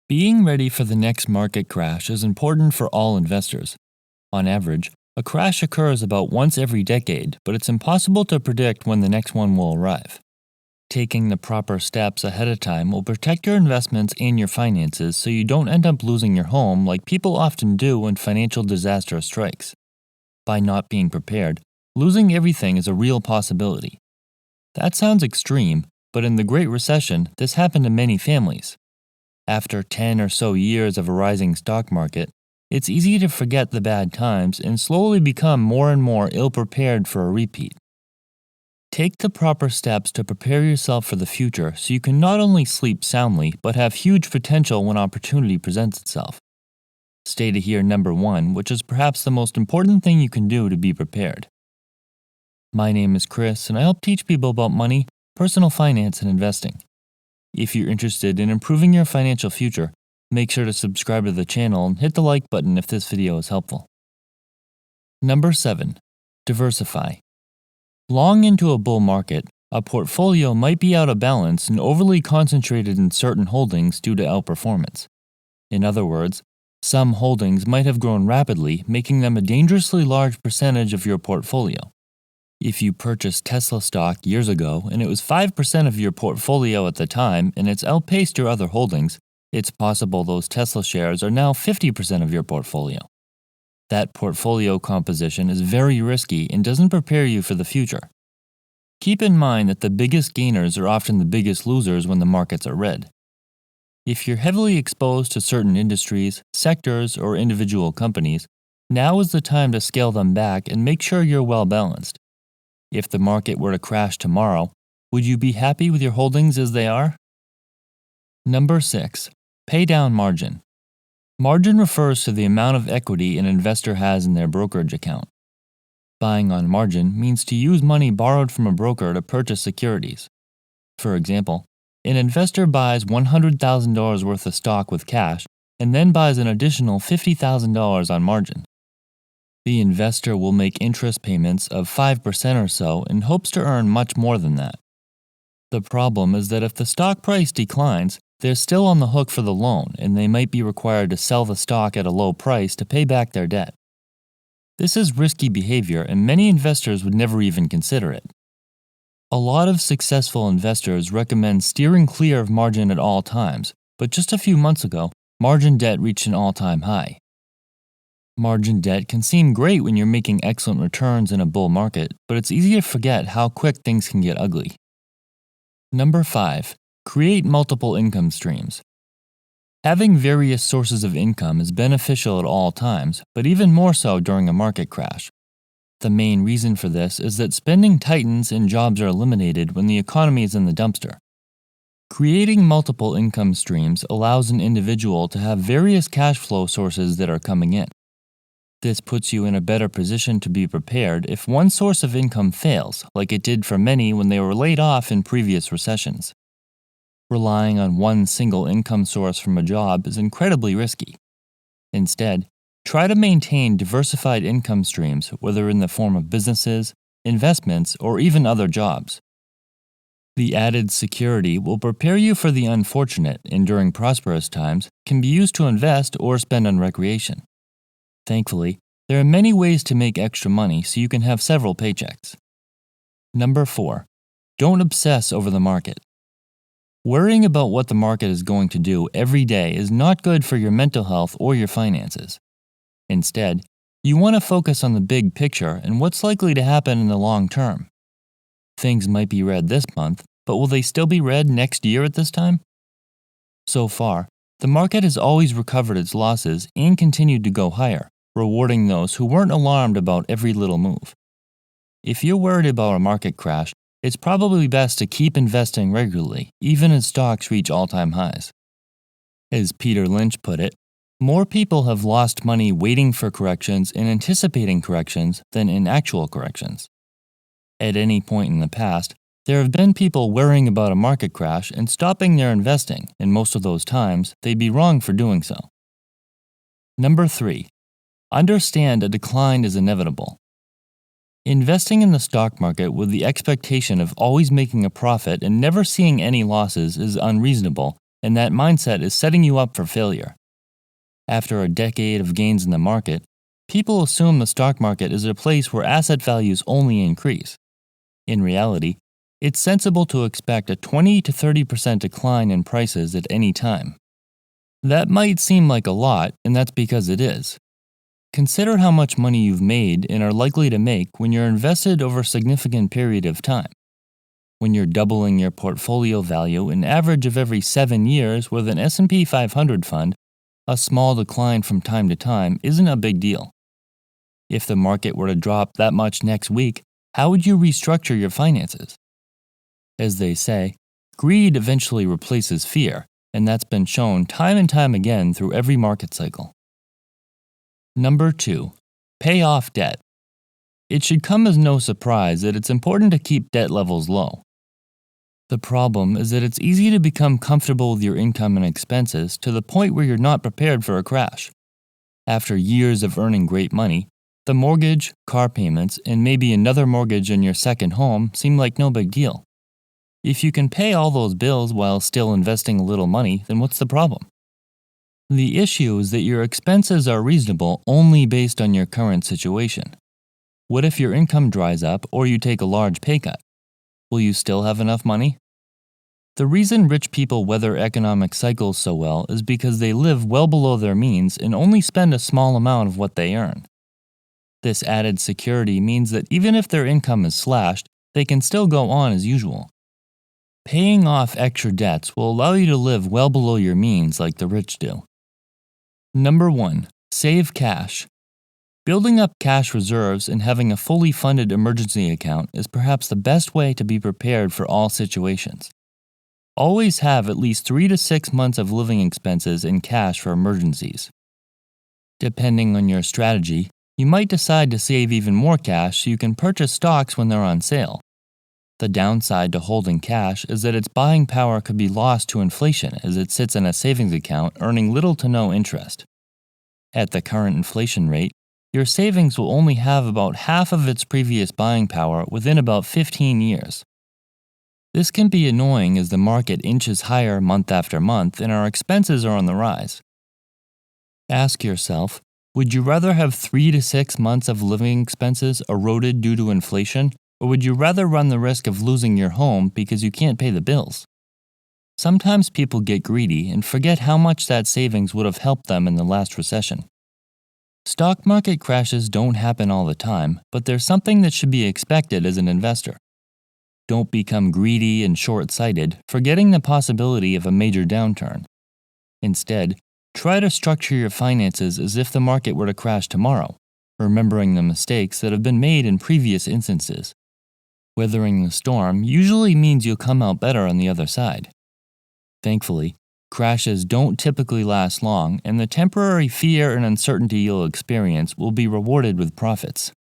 Being ready for the next market crash is important for all investors. On average, a crash occurs about once every decade, but it's impossible to predict when the next one will arrive. Taking the proper steps ahead of time will protect your investments and your finances so you don't end up losing your home like people often do when financial disaster strikes. By not being prepared, losing everything is a real possibility. That sounds extreme, but in the Great Recession, this happened to many families. After 10 or so years of a rising stock market, it's easy to forget the bad times and slowly become more and more ill-prepared for a repeat. Take the proper steps to prepare yourself for the future so you can not only sleep soundly but have huge potential when opportunity presents itself. Stay to hear number 1, which is perhaps the most important thing you can do to be prepared. My name is Chris, and I help teach people about money, personal finance, and investing. If you're interested in improving your financial future, make sure to subscribe to the channel and hit the like button if this video is helpful. Number 7. Diversify. Long into a bull market, a portfolio might be out of balance and overly concentrated in certain holdings due to outperformance. In other words, some holdings might have grown rapidly, making them a dangerously large percentage of your portfolio. If you purchased Tesla stock years ago and it was 5% of your portfolio at the time and it's outpaced your other holdings, it's possible those Tesla shares are now 50% of your portfolio. That portfolio composition is very risky and doesn't prepare you for the future. Keep in mind that the biggest gainers are often the biggest losers when the markets are red. If you're heavily exposed to certain industries, sectors, or individual companies, now is the time to scale them back and make sure you're well balanced. If the market were to crash tomorrow, would you be happy with your holdings as they are? Number 6. Pay down margin. Margin refers to the amount of equity an investor has in their brokerage account. Buying on margin means to use money borrowed from a broker to purchase securities. For example, an investor buys $100,000 worth of stock with cash and then buys an additional $50,000 on margin. The investor will make interest payments of 5% or so and hopes to earn much more than that. The problem is that if the stock price declines, they're still on the hook for the loan and they might be required to sell the stock at a low price to pay back their debt. This is risky behavior and many investors would never even consider it. A lot of successful investors recommend steering clear of margin at all times, but just a few months ago, margin debt reached an all-time high. Margin debt can seem great when you're making excellent returns in a bull market, but it's easy to forget how quick things can get ugly. Number 5. Create multiple income streams. Having various sources of income is beneficial at all times, but even more so during a market crash. The main reason for this is that spending tightens and jobs are eliminated when the economy is in the dumpster. Creating multiple income streams allows an individual to have various cash flow sources that are coming in. This puts you in a better position to be prepared if one source of income fails, like it did for many when they were laid off in previous recessions. Relying on one single income source from a job is incredibly risky. Instead, try to maintain diversified income streams, whether in the form of businesses, investments, or even other jobs. The added security will prepare you for the unfortunate and during prosperous times can be used to invest or spend on recreation. Thankfully, there are many ways to make extra money so you can have several paychecks. Number 4. Don't obsess over the market. Worrying about what the market is going to do every day is not good for your mental health or your finances. Instead, you want to focus on the big picture and what's likely to happen in the long term. Things might be red this month, but will they still be red next year at this time? So far, the market has always recovered its losses and continued to go higher, rewarding those who weren't alarmed about every little move. If you're worried about a market crash, it's probably best to keep investing regularly, even as stocks reach all-time highs. As Peter Lynch put it, more people have lost money waiting for corrections and anticipating corrections than in actual corrections. At any point in the past, there have been people worrying about a market crash and stopping their investing, and most of those times, they'd be wrong for doing so. Number 3. Understand a decline is inevitable. Investing in the stock market with the expectation of always making a profit and never seeing any losses is unreasonable and that mindset is setting you up for failure. After a decade of gains in the market, people assume the stock market is a place where asset values only increase. In reality, it's sensible to expect a 20 to 30% decline in prices at any time. That might seem like a lot, and that's because it is. Consider how much money you've made and are likely to make when you're invested over a significant period of time. When you're doubling your portfolio value an average of every 7 years with an S&P 500 fund, a small decline from time to time isn't a big deal. If the market were to drop that much next week, how would you restructure your finances? As they say, greed eventually replaces fear, and that's been shown time and time again through every market cycle. Number 2. Pay off debt. It should come as no surprise that it's important to keep debt levels low. The problem is that it's easy to become comfortable with your income and expenses to the point where you're not prepared for a crash. After years of earning great money, the mortgage, car payments, and maybe another mortgage on your second home seem like no big deal. If you can pay all those bills while still investing a little money, then what's the problem? The issue is that your expenses are reasonable only based on your current situation. What if your income dries up or you take a large pay cut? Will you still have enough money? The reason rich people weather economic cycles so well is because they live well below their means and only spend a small amount of what they earn. This added security means that even if their income is slashed, they can still go on as usual. Paying off extra debts will allow you to live well below your means like the rich do. Number 1. Save cash. Building up cash reserves and having a fully funded emergency account is perhaps the best way to be prepared for all situations. Always have at least 3 to 6 months of living expenses in cash for emergencies. Depending on your strategy, you might decide to save even more cash so you can purchase stocks when they're on sale. The downside to holding cash is that its buying power could be lost to inflation as it sits in a savings account earning little to no interest. At the current inflation rate, your savings will only have about half of its previous buying power within about 15 years. This can be annoying as the market inches higher month after month and our expenses are on the rise. Ask yourself, would you rather have 3 to 6 months of living expenses eroded due to inflation, or would you rather run the risk of losing your home because you can't pay the bills? Sometimes people get greedy and forget how much that savings would have helped them in the last recession. Stock market crashes don't happen all the time, but they're something that should be expected as an investor. Don't become greedy and short-sighted, forgetting the possibility of a major downturn. Instead, try to structure your finances as if the market were to crash tomorrow, remembering the mistakes that have been made in previous instances. Weathering the storm usually means you'll come out better on the other side. Thankfully, crashes don't typically last long, and the temporary fear and uncertainty you'll experience will be rewarded with profits.